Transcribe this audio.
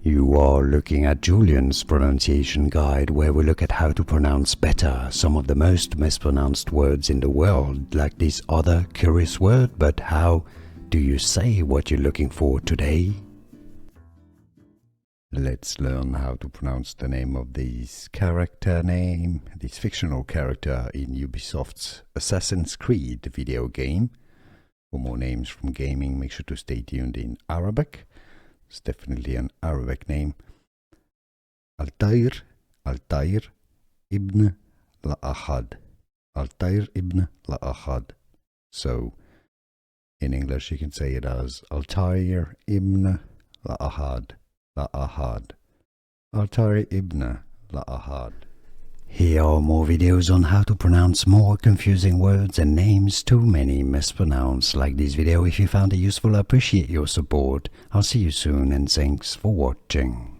You are looking at Julian's pronunciation guide, where we look at how to pronounce better some of the most mispronounced words in the world, like this other curious word. But how do you say what you're looking for today? Let's learn how to pronounce the name of this this fictional character in Ubisoft's Assassin's Creed video game. For more names from gaming, make sure to stay tuned in Arabic. It's definitely an Arabic name. Altaïr Ibn-La'Ahad. Altaïr Ibn-La'Ahad. So, in English you can say it as Altaïr Ibn-La'Ahad. Altaïr Ibn-La'Ahad. Here are more videos on how to pronounce more confusing words and names too many mispronounced. Like this video if you found it useful. I appreciate your support. I'll see you soon and thanks for watching.